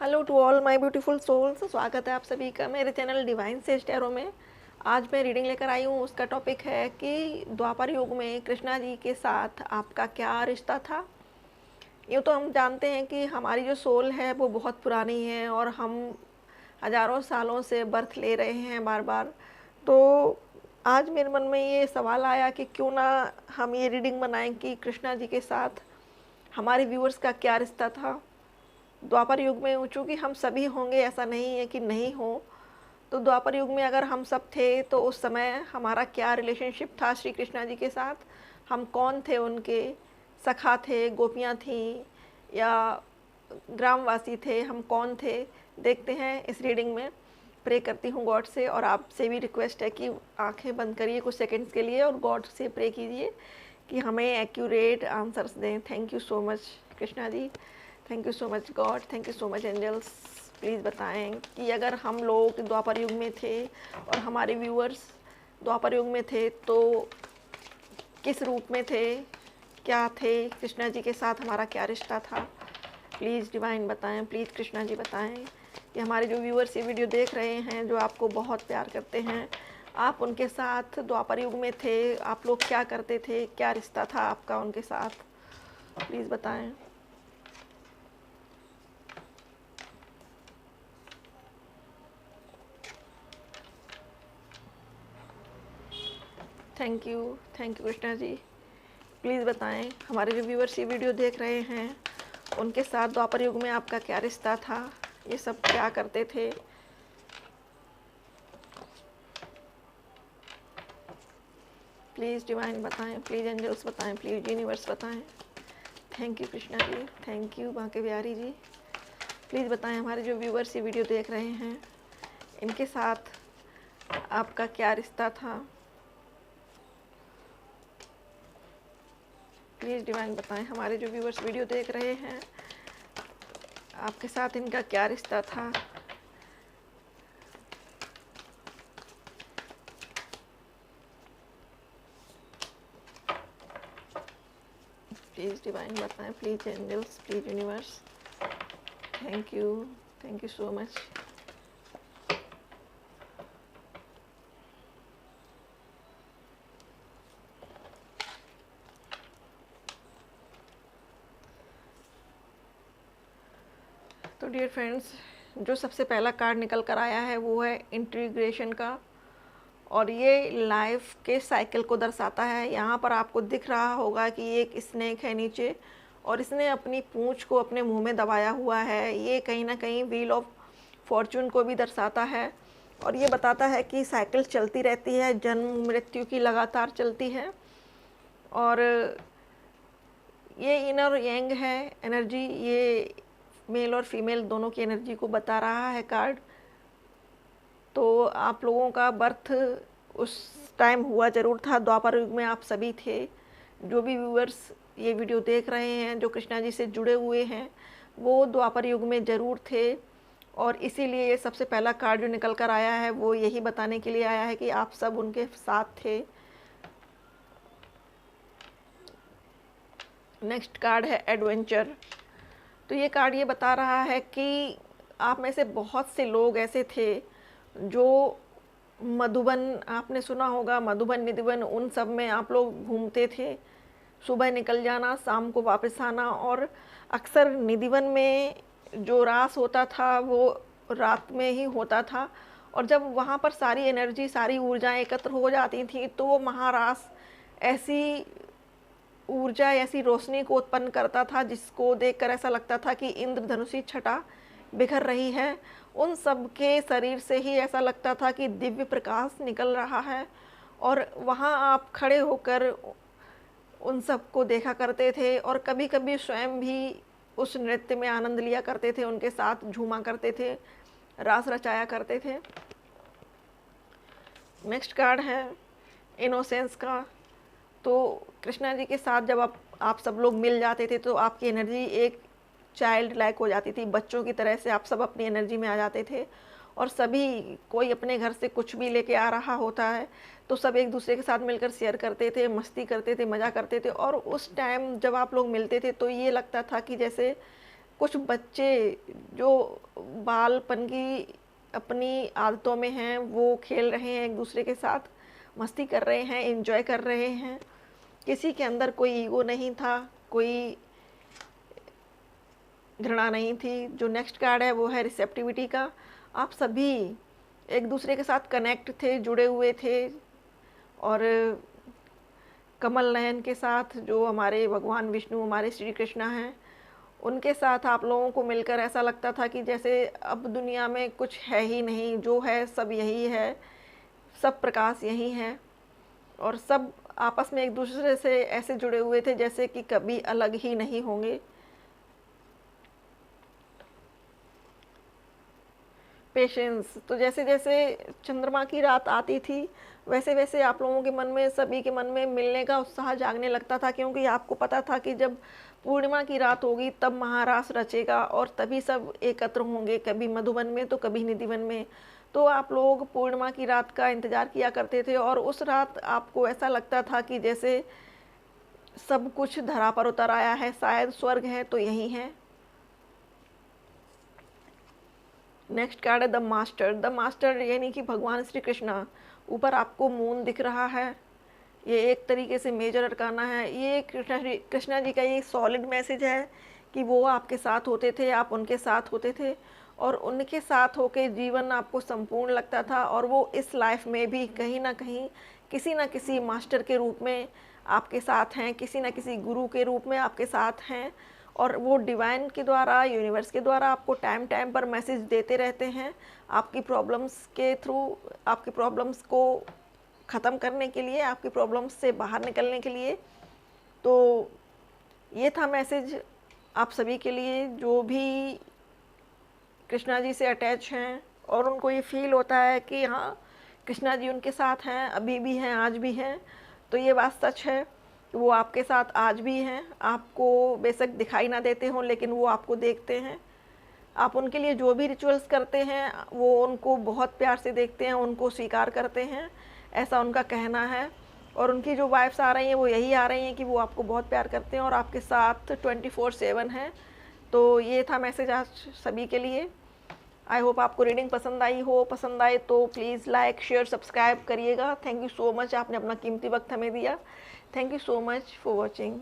Hello to all my beautiful souls. स्वागत है आप सभी का मेरे चैनल डिवाइन सेज टैरो में। आज मैं रीडिंग लेकर आई हूँ। उसका टॉपिक है कि द्वापर युग में कृष्णा जी के साथ आपका क्या रिश्ता था। यूँ तो हम जानते हैं कि हमारी जो सोल है वो बहुत पुरानी है और हम हज़ारों सालों से बर्थ ले रहे हैं बार बार। तो आज मेरे मन में ये सवाल आया कि क्यों ना हम ये रीडिंग बनाएं कि कृष्णा जी के साथ हमारे व्यूअर्स का क्या रिश्ता था द्वापर युग में। चूँकि हम सभी होंगे, ऐसा नहीं है कि नहीं हो। तो द्वापर युग में अगर हम सब थे तो उस समय हमारा क्या रिलेशनशिप था श्री कृष्णा जी के साथ। हम कौन थे, उनके सखा थे, गोपियाँ थीं या ग्रामवासी थे, हम कौन थे, देखते हैं इस रीडिंग में। प्रे करती हूँ गॉड से, और आपसे भी रिक्वेस्ट है कि आंखें बंद करिए कुछ सेकंड्स के लिए और गॉड से प्रे कीजिए कि हमें एक्यूरेट आंसर्स दें। Thank you so much Krishna ji, thank you so much God, thank you so much angels. Please बताएं कि अगर हम लोग द्वापर युग में थे और हमारे व्यूअर्स द्वापर युग में थे तो किस रूप में थे, क्या थे, कृष्णा जी के साथ हमारा क्या रिश्ता था। प्लीज़ डिवाइन बताएं, प्लीज़ कृष्णा जी बताएं कि हमारे जो व्यूअर्स ये वीडियो देख रहे हैं, जो आपको बहुत प्यार करते हैं, आप उनके साथ द्वापर युग में थे, आप लोग क्या करते थे, क्या रिश्ता था आपका उनके साथ, प्लीज़ बताएं। Thank you Krishna ji. Please बताएं हमारे जो व्यूअर्स ये वीडियो देख रहे हैं, उनके साथ द्वापर युग में आपका क्या रिश्ता था, ये सब क्या करते थे। प्लीज़ डिवाइन बताएं, प्लीज़ एंजल्स बताएं, प्लीज़ यूनिवर्स बताएं। Thank you Krishna ji, thank you Banke Bihari ji. Please बताएं हमारे जो व्यूअर्स ये वीडियो देख रहे हैं, इनके साथ आपका क्या रिश्ता था। प्लीज़ डिवाइन बताएं हमारे जो व्यूअर्स वीडियो देख रहे हैं, आपके साथ इनका क्या रिश्ता था। प्लीज़ डिवाइन बताएं, please angels, please universe. Thank you so much. तो डियर फ्रेंड्स, जो सबसे पहला कार्ड निकल कर आया है वो है इंटीग्रेशन का, और ये लाइफ के साइकिल को दर्शाता है। यहाँ पर आपको दिख रहा होगा कि एक स्नेक है नीचे और इसने अपनी पूंछ को अपने मुंह में दबाया हुआ है। ये कहीं ना कहीं व्हील ऑफ फॉर्चून को भी दर्शाता है और ये बताता है कि साइकिल चलती रहती है, जन्म मृत्यु की लगातार चलती है। और ये इनर यंग है एनर्जी, ये मेल और फीमेल दोनों की एनर्जी को बता रहा है कार्ड। तो आप लोगों का बर्थ उस टाइम हुआ ज़रूर था, द्वापर युग में आप सभी थे। जो भी व्यूअर्स ये वीडियो देख रहे हैं, जो कृष्णा जी से जुड़े हुए हैं, वो द्वापर युग में ज़रूर थे। और इसीलिए ये सबसे पहला कार्ड जो निकल कर आया है वो यही बताने के लिए आया है कि आप सब उनके साथ थे। नेक्स्ट कार्ड है एडवेंचर। तो ये कार्ड ये बता रहा है कि आप में से बहुत से लोग ऐसे थे जो मधुबन, आपने सुना होगा मधुबन निधिवन, उन सब में आप लोग घूमते थे। सुबह निकल जाना, शाम को वापस आना। और अक्सर निधिवन में जो रास होता था वो रात में ही होता था। और जब वहाँ पर सारी एनर्जी, सारी ऊर्जाएं एकत्र हो जाती थी तो वो महारास ऐसी ऊर्जा, ऐसी रोशनी को उत्पन्न करता था जिसको देखकर ऐसा लगता था कि इंद्रधनुषी छटा बिखर रही है। उन सब के शरीर से ही ऐसा लगता था कि दिव्य प्रकाश निकल रहा है। और वहाँ आप खड़े होकर उन सब को देखा करते थे और कभी कभी स्वयं भी उस नृत्य में आनंद लिया करते थे, उनके साथ झूमा करते थे, रास रचाया करते थे। नेक्स्ट कार्ड है इनोसेंस का। तो कृष्णा जी के साथ जब आप सब लोग मिल जाते थे तो आपकी एनर्जी एक चाइल्ड लाइक हो जाती थी, बच्चों की तरह से आप सब अपनी एनर्जी में आ जाते थे। और सभी, कोई अपने घर से कुछ भी लेके आ रहा होता है तो सब एक दूसरे के साथ मिलकर शेयर करते थे, मस्ती करते थे, मज़ा करते थे। और उस टाइम जब आप लोग मिलते थे तो ये लगता था कि जैसे कुछ बच्चे जो बालपन की अपनी आदतों में हैं, वो खेल रहे हैं, एक दूसरे के साथ मस्ती कर रहे हैं, एंजॉय कर रहे हैं। किसी के अंदर कोई ईगो नहीं था, कोई घृणा नहीं थी। जो नेक्स्ट कार्ड है वो है रिसेप्टिविटी का। आप सभी एक दूसरे के साथ कनेक्ट थे, जुड़े हुए थे। और कमल नयन के साथ जो हमारे भगवान विष्णु, हमारे श्री कृष्णा हैं, उनके साथ आप लोगों को मिलकर ऐसा लगता था कि जैसे अब दुनिया में कुछ है ही नहीं, जो है सब यही है, सब प्रकाश यही है। और सब आपस में एक दूसरे से ऐसे जुड़े हुए थे जैसे कि कभी अलग ही नहीं होंगे। पेशेंस, तो जैसे जैसे चंद्रमा की रात आती थी वैसे वैसे आप लोगों के मन में, सभी के मन में मिलने का उत्साह जागने लगता था, क्योंकि आपको पता था कि जब पूर्णिमा की रात होगी तब महारास रचेगा और तभी सब एकत्र होंगे, कभी मधुबन में तो कभी निधिवन में। तो आप लोग पूर्णिमा की रात का इंतज़ार किया करते थे और उस रात आपको ऐसा लगता था कि जैसे सब कुछ धरा पर उतर आया है, शायद स्वर्ग है तो यही है। नेक्स्ट कार्ड है द मास्टर। द मास्टर यानी कि भगवान श्री कृष्णा। ऊपर आपको मून दिख रहा है, ये एक तरीके से मेजर अरकाना है। ये कृष्णा जी का ये सॉलिड मैसेज है कि वो आपके साथ होते थे, आप उनके साथ होते थे और उनके साथ होके जीवन आपको संपूर्ण लगता था। और वो इस लाइफ में भी कहीं ना कहीं किसी न किसी मास्टर के रूप में आपके साथ हैं, किसी न किसी गुरु के रूप में आपके साथ हैं। और वो डिवाइन के द्वारा, यूनिवर्स के द्वारा आपको टाइम टाइम पर मैसेज देते रहते हैं, आपकी प्रॉब्लम्स के थ्रू, आपकी प्रॉब्लम्स को ख़त्म करने के लिए, आपकी प्रॉब्लम्स से बाहर निकलने के लिए। तो ये था मैसेज आप सभी के लिए जो भी कृष्णा जी से अटैच हैं और उनको ये फील होता है कि हाँ कृष्णा जी उनके साथ हैं, अभी भी हैं, आज भी हैं। तो ये बात सच है, वो आपके साथ आज भी हैं। आपको बेशक दिखाई ना देते हों लेकिन वो आपको देखते हैं। आप उनके लिए जो भी रिचुअल्स करते हैं वो उनको बहुत प्यार से देखते हैं, उनको स्वीकार करते हैं, ऐसा उनका कहना है। और उनकी जो वाइफ्स आ रही हैं वो यही आ रही हैं कि वो आपको बहुत प्यार करते हैं और आपके साथ 24/7 हैं। तो ये था मैसेज आज सभी के लिए। आई होप आपको रीडिंग पसंद आई हो। पसंद आए तो प्लीज़ लाइक, शेयर, सब्सक्राइब करिएगा। थैंक यू सो मच, आपने अपना कीमती वक्त हमें दिया। Thank you so much for watching.